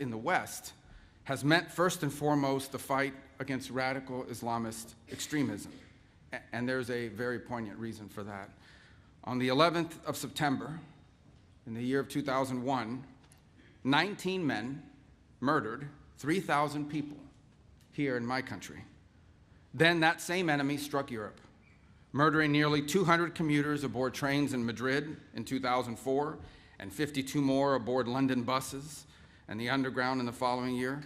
in the West has meant first and foremost the fight against radical Islamist extremism. And there's a very poignant reason for that. On the 11th of September, in the year of 2001, 19 men murdered 3,000 people here in my country. Then that same enemy struck Europe, murdering nearly 200 commuters aboard trains in Madrid in 2004, and 52 more aboard London buses and the underground in the following year.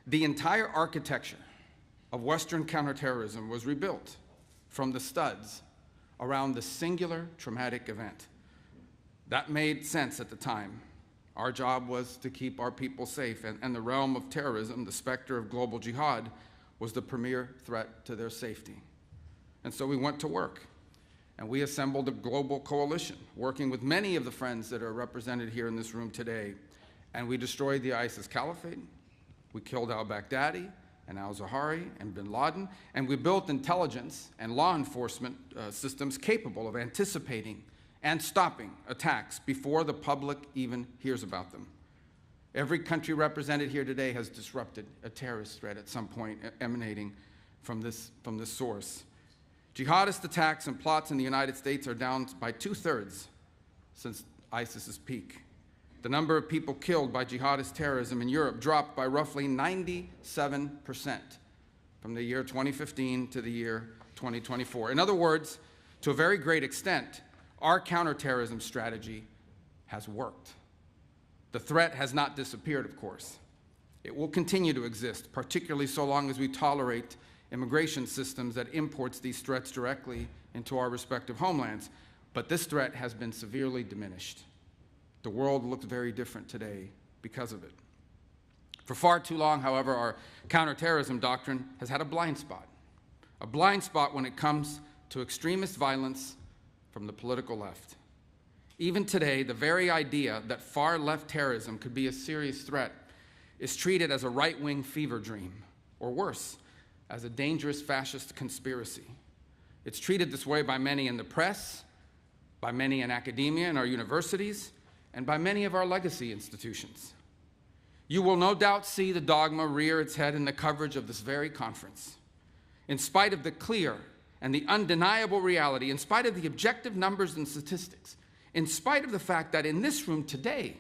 The entire architecture of Western counterterrorism was rebuilt from the studs around the singular traumatic event. That made sense at the time. Our job was to keep our people safe, and the realm of terrorism, the specter of global jihad, was the premier threat to their safety. And so we went to work, and we assembled a global coalition, working with many of the friends that are represented here in this room today, and we destroyed the ISIS caliphate. We killed al-Baghdadi and al-Zawahiri and bin Laden, and we built intelligence and law enforcement systems capable of anticipating and stopping attacks before the public even hears about them. Every country represented here today has disrupted a terrorist threat at some point emanating from this source. Jihadist attacks and plots in the United States are down by 2/3 since ISIS's peak. The number of people killed by jihadist terrorism in Europe dropped by roughly 97% from the year 2015 to the year 2024. In other words, to a very great extent, our counterterrorism strategy has worked. The threat has not disappeared, of course. It will continue to exist, particularly so long as we tolerate immigration systems that imports these threats directly into our respective homelands. But this threat has been severely diminished. The world looks very different today because of it. For far too long, however, our counterterrorism doctrine has had a blind spot when it comes to extremist violence from the political left. Even today, the very idea that far-left terrorism could be a serious threat is treated as a right-wing fever dream, or worse, as a dangerous fascist conspiracy. It's treated this way by many in the press, by many in academia and our universities, and by many of our legacy institutions. You will no doubt see the dogma rear its head in the coverage of this very conference. In spite of the clear and the undeniable reality, in spite of the objective numbers and statistics, in spite of the fact that in this room today,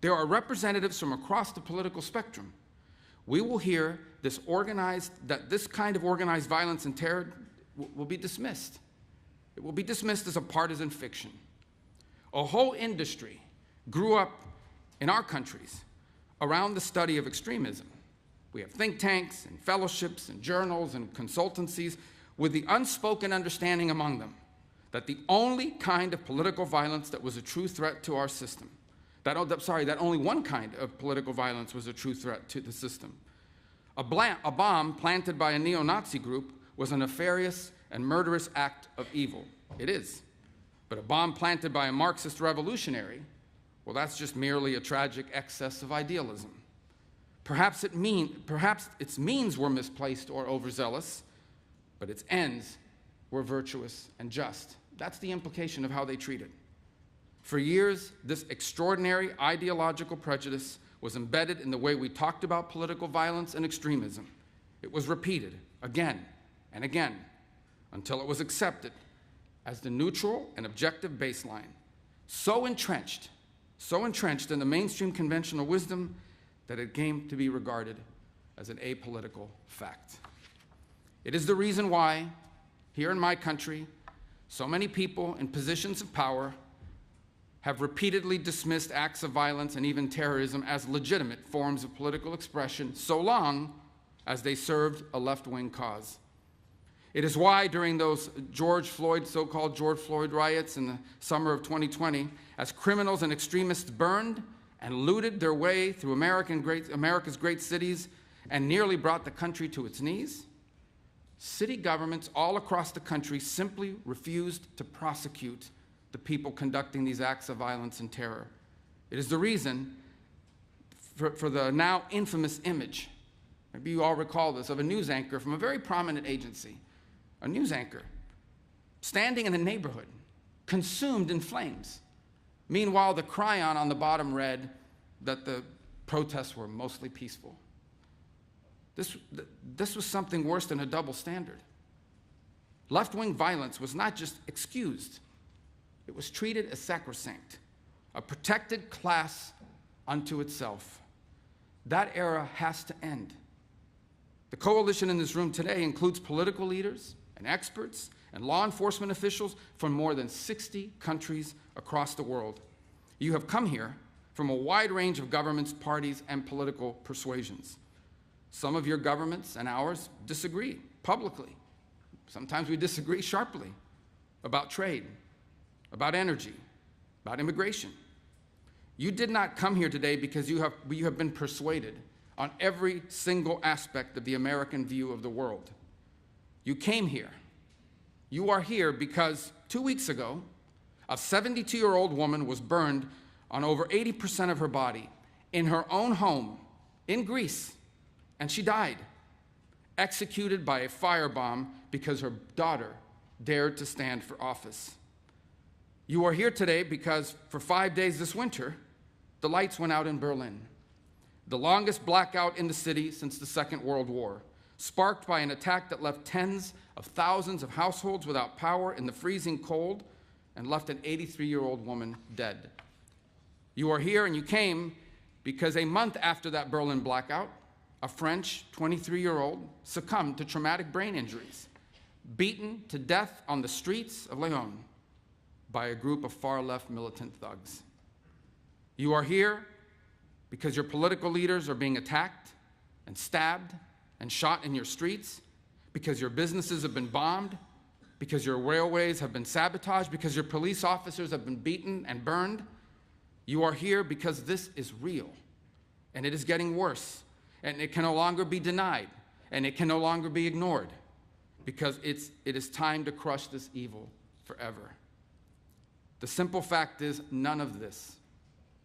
there are representatives from across the political spectrum, we will hear that this kind of organized violence and terror will be dismissed. It will be dismissed as a partisan fiction. A whole industry grew up in our countries around the study of extremism. We have think tanks and fellowships and journals and consultancies with the unspoken understanding among them that the only kind of political violence that was a true threat to our system, that only one kind of political violence was a true threat to the system. A bomb planted by a neo-Nazi group was a nefarious and murderous act of evil. It is. But a bomb planted by a Marxist revolutionary, well, that's just merely a tragic excess of idealism. Perhaps its means were misplaced or overzealous, but its ends were virtuous and just. That's the implication of how they treat it. For years, this extraordinary ideological prejudice was embedded in the way we talked about political violence and extremism. It was repeated again and again until it was accepted as the neutral and objective baseline, so entrenched in the mainstream conventional wisdom that it came to be regarded as an apolitical fact. It is the reason why, here in my country, so many people in positions of power have repeatedly dismissed acts of violence and even terrorism as legitimate forms of political expression, so long as they served a left-wing cause. It is why during those so-called George Floyd riots in the summer of 2020, as criminals and extremists burned and looted their way through America's great cities and nearly brought the country to its knees, city governments all across the country simply refused to prosecute the people conducting these acts of violence and terror. It is the reason for the now infamous image, maybe you all recall this, of a news anchor from a very prominent agency, a news anchor standing in a neighborhood, consumed in flames. Meanwhile, the chyron on the bottom read that the protests were mostly peaceful. This was something worse than a double standard. Left-wing violence was not just excused, it was treated as sacrosanct, a protected class unto itself. That era has to end. The coalition in this room today includes political leaders and experts and law enforcement officials from more than 60 countries across the world. You have come here from a wide range of governments, parties, and political persuasions. Some of your governments and ours disagree publicly. Sometimes we disagree sharply about trade, about energy, about immigration. You did not come here today because you have been persuaded on every single aspect of the American view of the world. You came here. You are here because 2 weeks ago, a 72-year-old woman was burned on over 80% of her body in her own home in Greece, and she died, executed by a firebomb because her daughter dared to stand for office. You are here today because for 5 days this winter, the lights went out in Berlin, the longest blackout in the city since the Second World War, sparked by an attack that left tens of thousands of households without power in the freezing cold and left an 83-year-old woman dead. You are here and you came because a month after that Berlin blackout, a French 23-year-old succumbed to traumatic brain injuries, beaten to death on the streets of Lyon by a group of far-left militant thugs. You are here because your political leaders are being attacked and stabbed and shot in your streets, because your businesses have been bombed, because your railways have been sabotaged, because your police officers have been beaten and burned. You are here because this is real, and it is getting worse, and it can no longer be denied, and it can no longer be ignored, because it is time to crush this evil forever. The simple fact is, none of this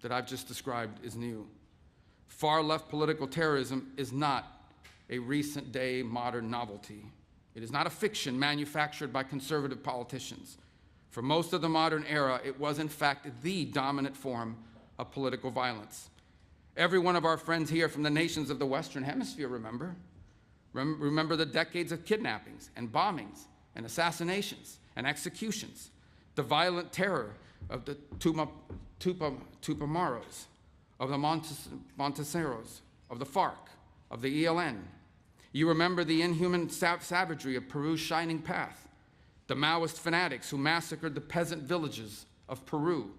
that I've just described is new. Far-left political terrorism is not a recent-day modern novelty. It is not a fiction manufactured by conservative politicians. For most of the modern era, it was in fact the dominant form of political violence. Every one of our friends here from the nations of the Western Hemisphere remember the decades of kidnappings and bombings and assassinations and executions, the violent terror of the Tupamaros, of the Monteseros, of the FARC, of the ELN. You remember the inhuman savagery of Peru's Shining Path, the Maoist fanatics who massacred the peasant villages of Peru,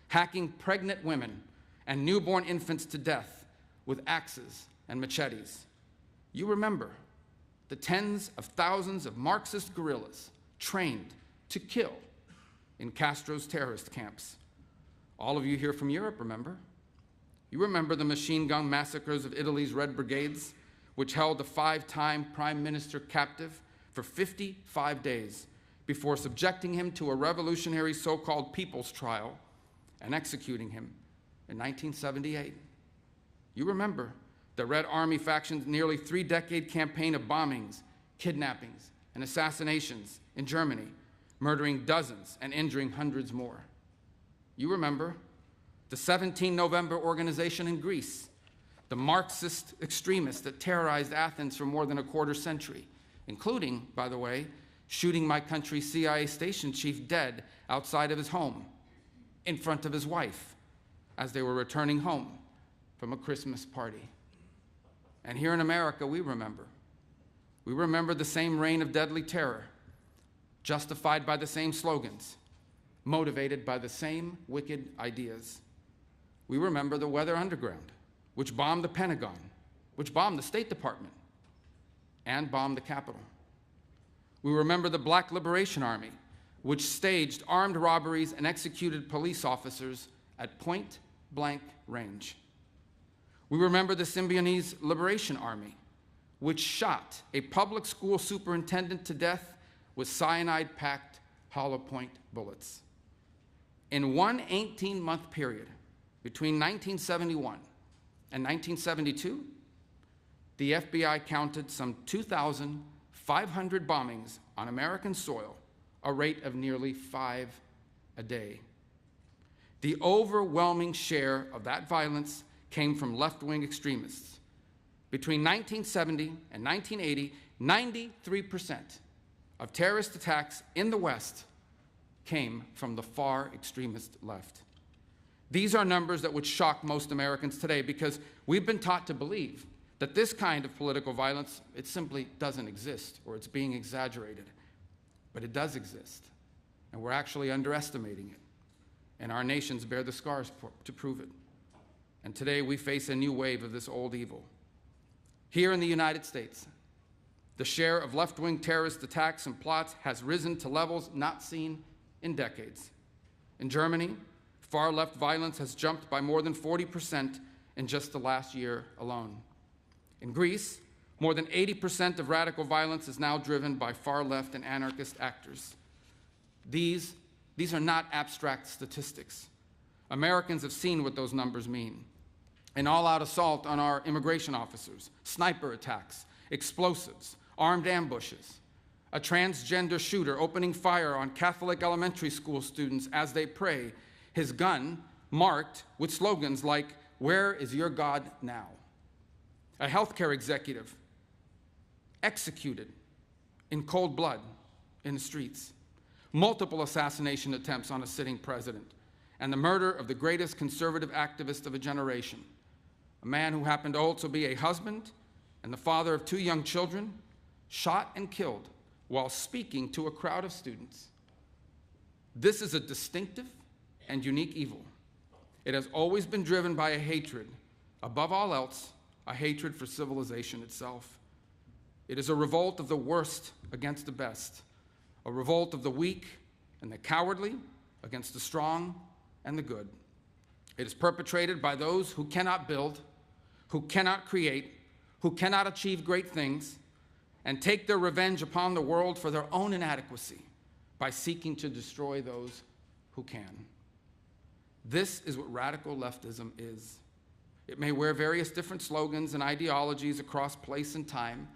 hacking pregnant women and newborn infants to death with axes and machetes. You remember the tens of thousands of Marxist guerrillas trained to kill in Castro's terrorist camps. All of you here from Europe remember. You remember the machine gun massacres of Italy's Red Brigades, which held the 5-time prime minister captive for 55 days before subjecting him to a revolutionary so-called people's trial and executing him in 1978. You remember the Red Army faction's nearly 3-decade campaign of bombings, kidnappings, and assassinations in Germany, murdering dozens and injuring hundreds more. You remember the 17 November organization in Greece, the Marxist extremists that terrorized Athens for more than a quarter century, including, by the way, shooting my country's CIA station chief dead outside of his home, in front of his wife, as they were returning home from a Christmas party. And here in America, we remember. We remember the same reign of deadly terror, justified by the same slogans, motivated by the same wicked ideas. We remember the Weather Underground, which bombed the Pentagon, which bombed the State Department, and bombed the Capitol. We remember the Black Liberation Army, which staged armed robberies and executed police officers at point-blank range. We remember the Symbionese Liberation Army, which shot a public school superintendent to death with cyanide-packed hollow point bullets. In one 18-month period, between 1971 and 1972, the FBI counted some 2,500 bombings on American soil, a rate of nearly 5 a day. The overwhelming share of that violence came from left-wing extremists. Between 1970 and 1980, 93% of terrorist attacks in the West came from the far extremist left. These are numbers that would shock most Americans today because we've been taught to believe that this kind of political violence, it simply doesn't exist or it's being exaggerated. But it does exist, and we're actually underestimating it. And our nations bear the scars to prove it. And today we face a new wave of this old evil. Here in the United States, the share of left-wing terrorist attacks and plots has risen to levels not seen in decades. In Germany, far-left violence has jumped by more than 40% in just the last year alone. In Greece, more than 80% of radical violence is now driven by far-left and anarchist actors. These are not abstract statistics. Americans have seen what those numbers mean. An all-out assault on our immigration officers, sniper attacks, explosives, armed ambushes, a transgender shooter opening fire on Catholic elementary school students as they pray, his gun marked with slogans like, "Where is your God now?" A healthcare executive executed in cold blood in the streets. Multiple assassination attempts on a sitting president, and the murder of the greatest conservative activist of a generation, a man who happened to also be a husband and the father of 2 young children, shot and killed while speaking to a crowd of students. This is a distinctive and unique evil. It has always been driven by a hatred, above all else, a hatred for civilization itself. It is a revolt of the worst against the best, a revolt of the weak and the cowardly against the strong and the good. It is perpetrated by those who cannot build, who cannot create, who cannot achieve great things, and take their revenge upon the world for their own inadequacy by seeking to destroy those who can. This is what radical leftism is. It may wear various different slogans and ideologies across place and time.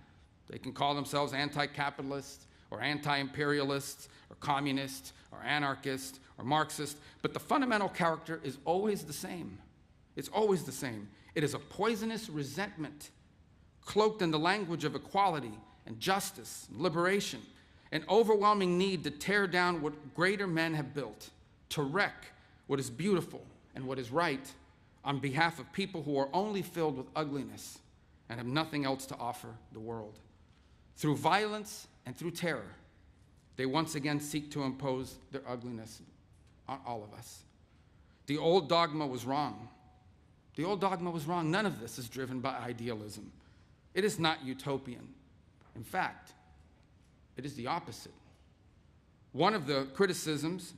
They can call themselves anti-capitalist or anti-imperialist or communist or anarchist or Marxist, but the fundamental character is always the same. It's always the same. It is a poisonous resentment cloaked in the language of equality and justice and liberation, an overwhelming need to tear down what greater men have built, to wreck what is beautiful and what is right on behalf of people who are only filled with ugliness and have nothing else to offer the world. Through violence and through terror, they once again seek to impose their ugliness on all of us. The old dogma was wrong. The old dogma was wrong. None of this is driven by idealism. It is not utopian. In fact, it is the opposite. One of the criticisms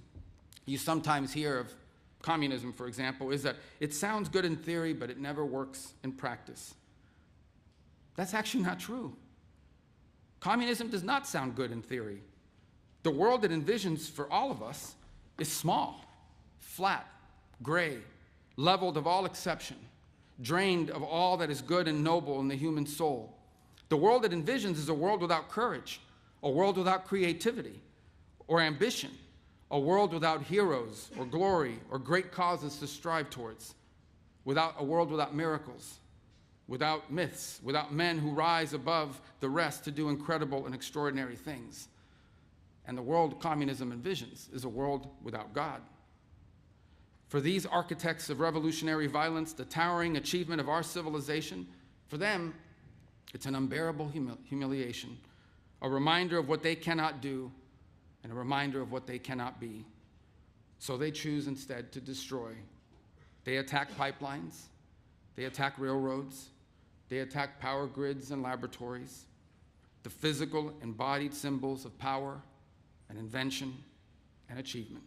you sometimes hear of communism, for example, is that it sounds good in theory, but it never works in practice. That's actually not true. Communism does not sound good in theory. The world it envisions for all of us is small, flat, gray, leveled of all exception, drained of all that is good and noble in the human soul. The world it envisions is a world without courage, a world without creativity or ambition, a world without heroes or glory or great causes to strive towards, a world without miracles, without myths, without men who rise above the rest to do incredible and extraordinary things. And the world communism envisions is a world without God. For these architects of revolutionary violence, the towering achievement of our civilization, for them, it's an unbearable humiliation, a reminder of what they cannot do, and a reminder of what they cannot be. So they choose instead to destroy. They attack pipelines, they attack railroads, they attack power grids and laboratories, the physical embodied symbols of power and invention and achievement.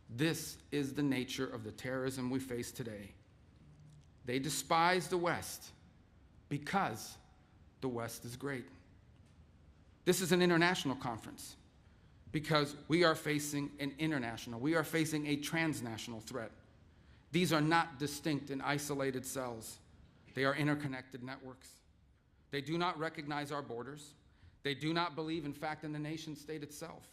This is the nature of the terrorism we face today. They despise the West because the West is great. This is an international conference because we are facing a transnational threat. These are not distinct and isolated cells. They are interconnected networks. They do not recognize our borders. They do not believe, in fact, in the nation state itself.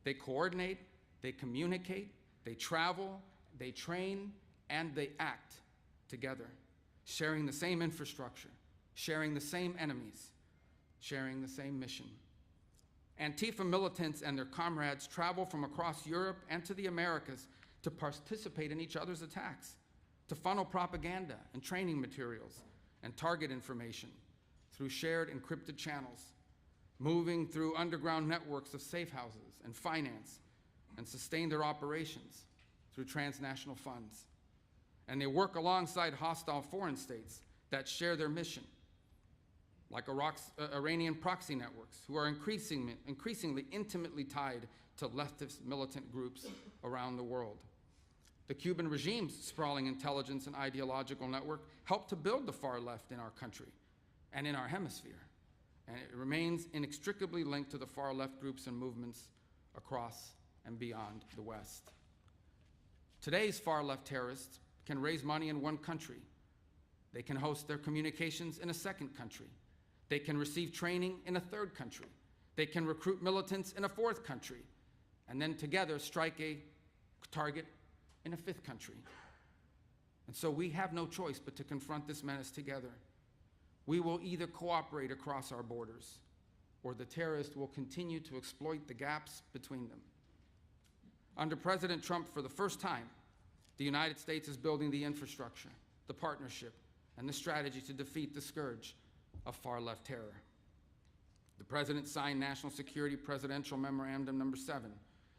They coordinate, they communicate, they travel, they train, and they act together, sharing the same infrastructure, sharing the same enemies, sharing the same mission. Antifa militants and their comrades travel from across Europe and to the Americas to participate in each other's attacks, to funnel propaganda and training materials and target information through shared encrypted channels, moving through underground networks of safe houses and finance, and sustain their operations through transnational funds. And they work alongside hostile foreign states that share their mission, like Iranian proxy networks, who are increasingly intimately tied to leftist militant groups around the world. The Cuban regime's sprawling intelligence and ideological network helped to build the far left in our country and in our hemisphere, and it remains inextricably linked to the far left groups and movements across and beyond the West. Today's far left terrorists can raise money in one country. They can host their communications in a second country. They can receive training in a third country. They can recruit militants in a fourth country, and then together strike a target in a fifth country. And so we have no choice but to confront this menace together. We will either cooperate across our borders, or the terrorists will continue to exploit the gaps between them. Under President Trump, for the first time, the United States is building the infrastructure, the partnership, and the strategy to defeat the scourge of far-left terror. The President signed National Security Presidential Memorandum No. 7,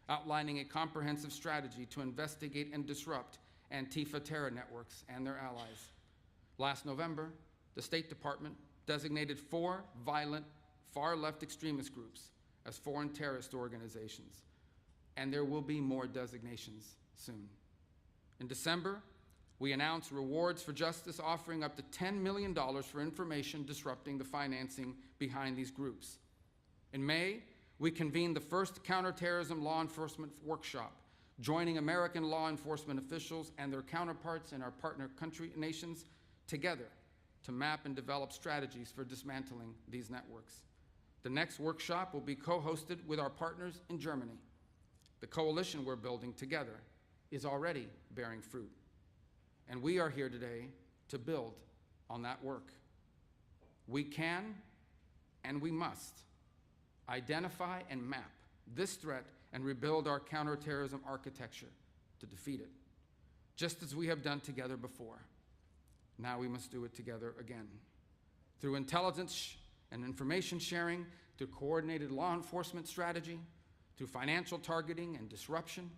outlining a comprehensive strategy to investigate and disrupt Antifa terror networks and their allies. Last November, the State Department designated 4 violent far-left extremist groups as foreign terrorist organizations, and there will be more designations soon. In December, we announced Rewards for Justice, offering up to $10 million for information disrupting the financing behind these groups. In May, we convened the first counterterrorism law enforcement workshop, joining American law enforcement officials and their counterparts in our partner country nations together to map and develop strategies for dismantling these networks. The next workshop will be co-hosted with our partners in Germany. The coalition we're building together is already bearing fruit. And we are here today to build on that work. We can and we must identify and map this threat and rebuild our counterterrorism architecture to defeat it, just as we have done together before. Now we must do it together again. Through intelligence and information sharing, through coordinated law enforcement strategy, through financial targeting and disruption,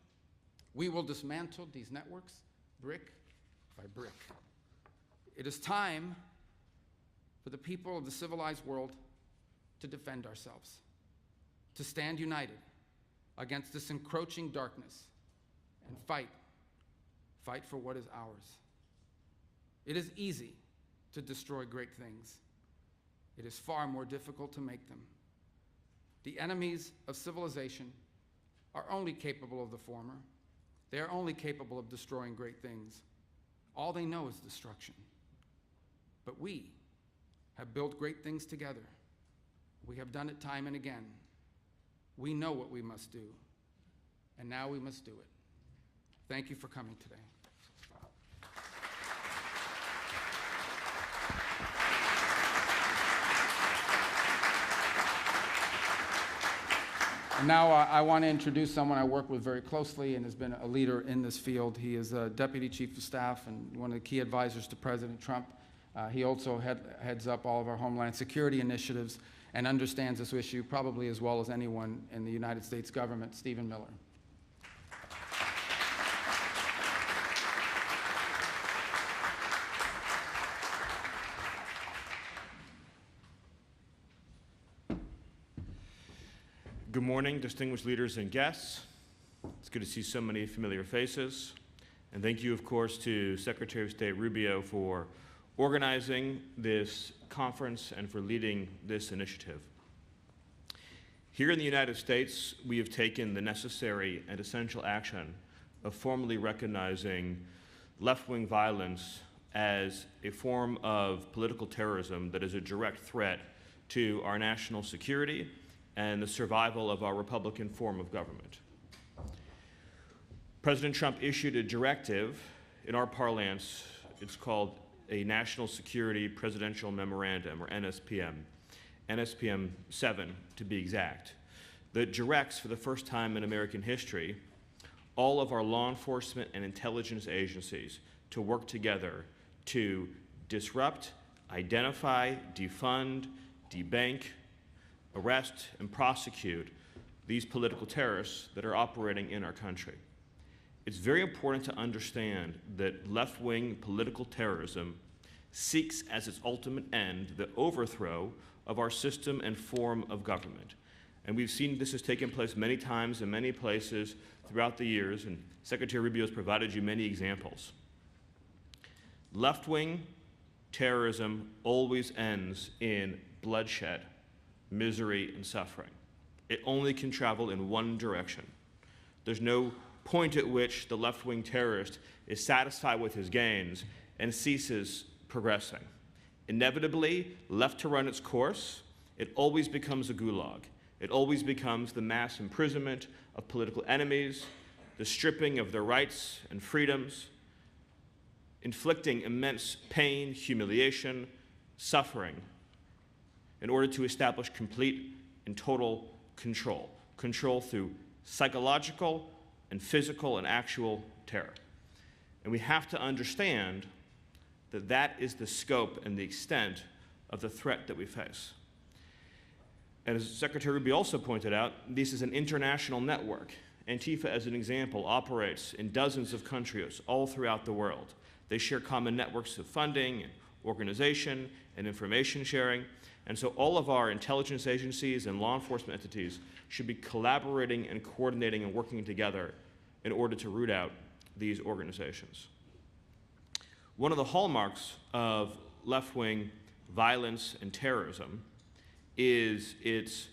we will dismantle these networks brick by brick. It is time for the people of the civilized world to defend ourselves, to stand united against this encroaching darkness and fight for what is ours. It is easy to destroy great things. It is far more difficult to make them. The enemies of civilization are only capable of the former. They are only capable of destroying great things. All they know is destruction. But we have built great things together. We have done it time and again. We know what we must do, and now we must do it. Thank you for coming today. And now I want to introduce someone I work with very closely and has been a leader in this field. He is a Deputy Chief of Staff and one of the key advisors to President Trump. He also heads up all of our Homeland Security initiatives and understands this issue probably as well as anyone in the United States government, Stephen Miller. Good morning, distinguished leaders and guests. It's good to see so many familiar faces. And thank you, of course, to Secretary of State Rubio for organizing this conference and for leading this initiative. Here in the United States, we have taken the necessary and essential action of formally recognizing left-wing violence as a form of political terrorism that is a direct threat to our national security and the survival of our Republican form of government. President Trump issued a directive, in our parlance, It's called a National Security Presidential Memorandum, or NSPM, NSPM 7 to be exact, that directs, for the first time in American history, all of our law enforcement and intelligence agencies to work together to disrupt, identify, defund, debank, arrest, and prosecute these political terrorists that are operating in our country. It's very important to understand that left-wing political terrorism seeks as its ultimate end the overthrow of our system and form of government. And we've seen this has taken place many times in many places throughout the years, and Secretary Rubio has provided you many examples. Left-wing terrorism always ends in bloodshed, misery, and suffering. It only can travel in one direction. There's no point at which the left-wing terrorist is satisfied with his gains and ceases progressing. Inevitably, left to run its course, it always becomes a gulag. It always becomes the mass imprisonment of political enemies, the stripping of their rights and freedoms, inflicting immense pain, humiliation, suffering, in order to establish complete and total control. Control through psychological and physical and actual terror. And we have to understand that that is the scope and the extent of the threat that we face. And as Secretary Rubio also pointed out, this is an international network. Antifa, as an example, operates in dozens of countries all throughout the world. They share common networks of funding, and organization, and information sharing. And so all of our intelligence agencies and law enforcement entities should be collaborating and coordinating and working together in order to root out these organizations. One of the hallmarks of left-wing violence and terrorism is its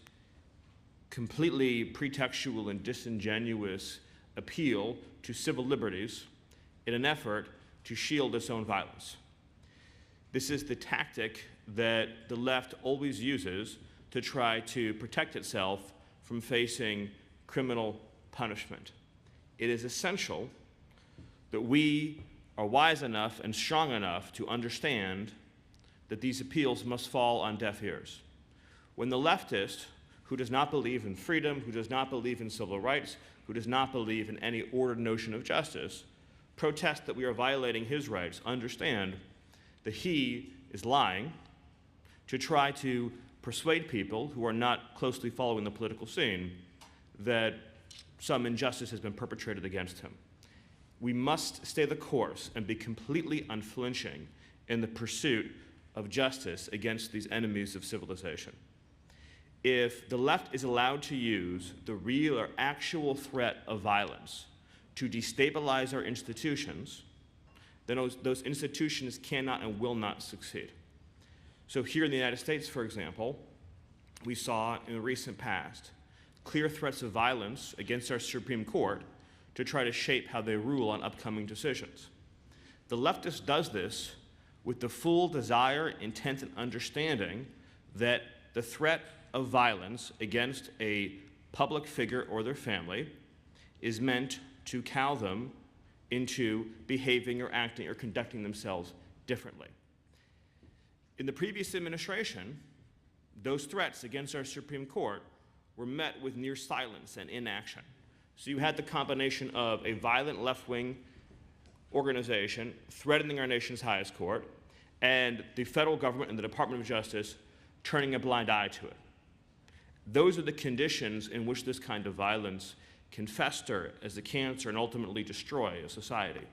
completely pretextual and disingenuous appeal to civil liberties in an effort to shield its own violence. This is the tactic that the left always uses to try to protect itself from facing criminal punishment. It is essential that we are wise enough and strong enough to understand that these appeals must fall on deaf ears. When the leftist, who does not believe in freedom, who does not believe in civil rights, who does not believe in any ordered notion of justice, protests that we are violating his rights, understand that he is lying to try to persuade people who are not closely following the political scene that some injustice has been perpetrated against him. We must stay the course and be completely unflinching in the pursuit of justice against these enemies of civilization. If the left is allowed to use the real or actual threat of violence to destabilize our institutions, then those institutions cannot and will not succeed. So here in the United States, for example, we saw in the recent past clear threats of violence against our Supreme Court to try to shape how they rule on upcoming decisions. The leftist does this with the full desire, intent, and understanding that the threat of violence against a public figure or their family is meant to cow them into behaving or acting or conducting themselves differently. In the previous administration, those threats against our Supreme Court were met with near silence and inaction. So you had the combination of a violent left-wing organization threatening our nation's highest court and the federal government and the Department of Justice turning a blind eye to it. Those are the conditions in which this kind of violence can fester as a cancer and ultimately destroy a society.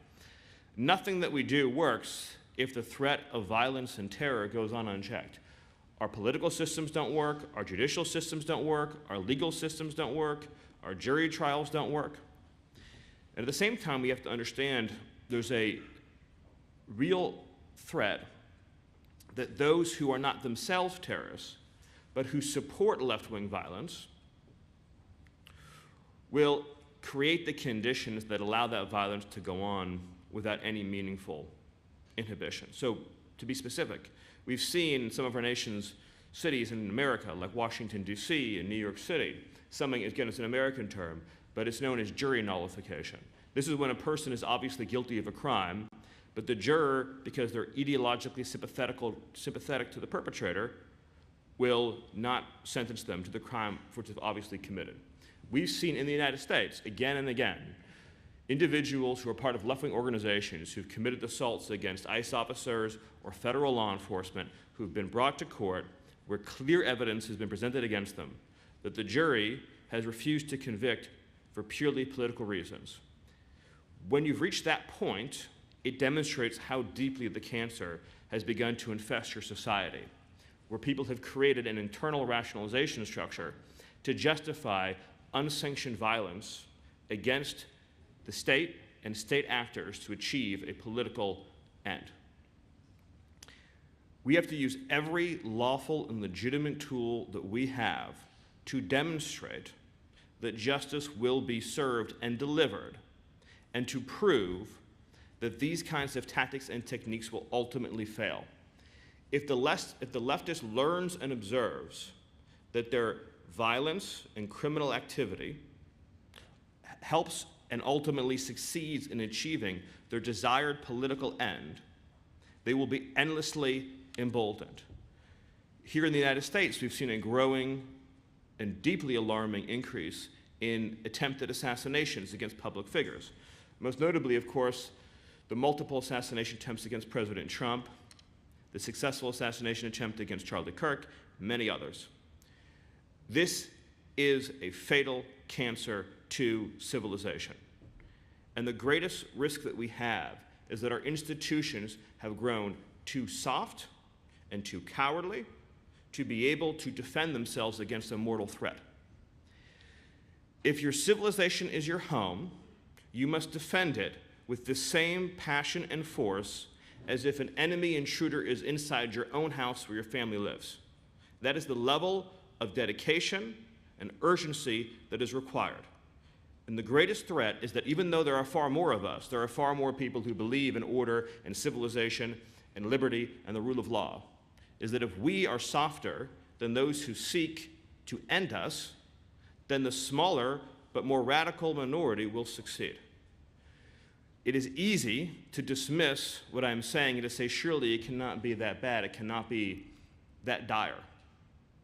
Nothing that we do works if the threat of violence and terror goes on unchecked. Our political systems don't work, our judicial systems don't work, our legal systems don't work, our jury trials don't work. And at the same time, we have to understand there's a real threat that those who are not themselves terrorists, but who support left-wing violence, will create the conditions that allow that violence to go on without any meaningful inhibition. So, to be specific, we've seen in some of our nation's cities in America, like Washington, D.C. and New York City, something, again, it's an American term, but it's known as jury nullification. This is when a person is obviously guilty of a crime, but the juror, because they're ideologically sympathetic to the perpetrator, will not sentence them to the crime for which they've obviously committed. We've seen in the United States, again and again, individuals who are part of left-wing organizations who've committed assaults against ICE officers or federal law enforcement who've been brought to court where clear evidence has been presented against them that the jury has refused to convict for purely political reasons. When you've reached that point, it demonstrates how deeply the cancer has begun to infest your society, where people have created an internal rationalization structure to justify unsanctioned violence against the state and state actors to achieve a political end. We have to use every lawful and legitimate tool that we have to demonstrate that justice will be served and delivered, and to prove that these kinds of tactics and techniques will ultimately fail. If the leftist learns and observes that their violence and criminal activity helps and ultimately succeeds in achieving their desired political end, they will be endlessly emboldened. Here in the United States, we've seen a growing and deeply alarming increase in attempted assassinations against public figures. Most notably, of course, the multiple assassination attempts against President Trump, the successful assassination attempt against Charlie Kirk, many others. This is a fatal cancer to civilization. And the greatest risk that we have is that our institutions have grown too soft and too cowardly to be able to defend themselves against a mortal threat. If your civilization is your home, you must defend it with the same passion and force as if an enemy intruder is inside your own house where your family lives. That is the level of dedication and urgency that is required. And the greatest threat is that even though there are far more of us, there are far more people who believe in order and civilization and liberty and the rule of law, is that if we are softer than those who seek to end us, then the smaller but more radical minority will succeed. It is easy to dismiss what I'm saying and to say, surely it cannot be that bad, it cannot be that dire.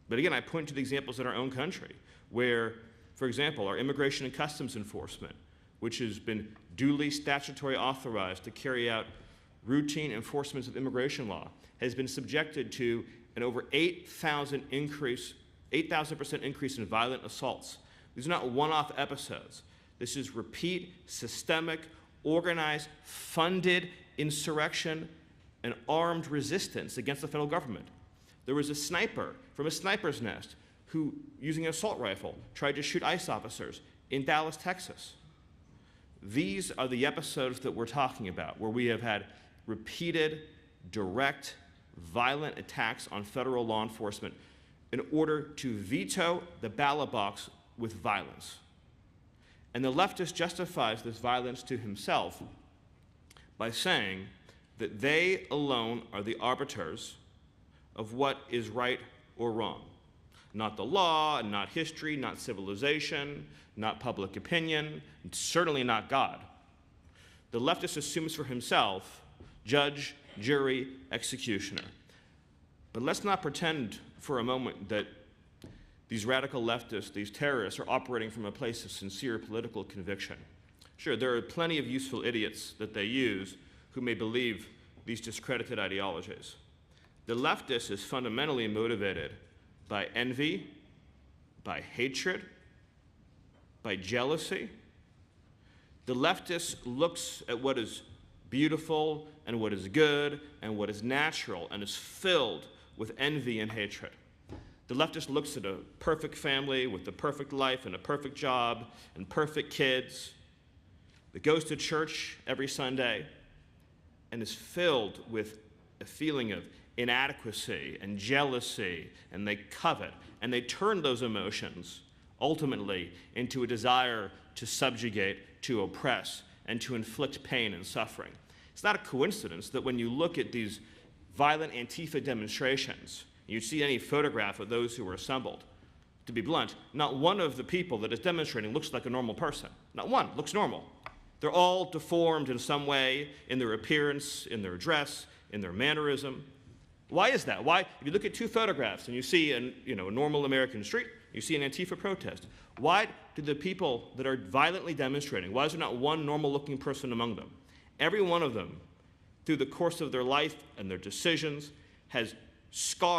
But again, I point to the examples in our own country where, for example, our Immigration and Customs Enforcement, which has been duly statutory authorized to carry out routine enforcements of immigration law, has been subjected to an over 8,000% increase in violent assaults. These are not one-off episodes. This is repeat, systemic, organized, funded insurrection and armed resistance against the federal government. There was a sniper from a sniper's nest who, using an assault rifle, tried to shoot ICE officers in Dallas, Texas. These are the episodes that we're talking about, where we have had repeated, direct, violent attacks on federal law enforcement in order to veto the ballot box with violence. And the leftist justifies this violence to himself by saying that they alone are the arbiters of what is right or wrong. Not the law, not history, not civilization, not public opinion, and certainly not God. The leftist assumes for himself judge, jury, executioner. But let's not pretend for a moment that these radical leftists, these terrorists, are operating from a place of sincere political conviction. Sure, there are plenty of useful idiots that they use who may believe these discredited ideologies. The leftist is fundamentally motivated by envy, by hatred, by jealousy. The leftist looks at what is beautiful and what is good and what is natural and is filled with envy and hatred. The leftist looks at a perfect family with the perfect life and a perfect job and perfect kids that goes to church every Sunday and is filled with a feeling of inadequacy and jealousy, and they covet, and they turn those emotions ultimately into a desire to subjugate, to oppress, and to inflict pain and suffering. It's not a coincidence that when you look at these violent Antifa demonstrations, you see any photograph of those who were assembled. To be blunt, not one of the people that is demonstrating looks like a normal person. Not one looks normal. They're all deformed in some way in their appearance, in their dress, in their mannerism. Why is that? Why, if you look at two photographs and you see a normal American street, you see an Antifa protest, why do the people that are violently demonstrating, why is there not one normal-looking person among them? Every one of them, through the course of their life and their decisions, has scarred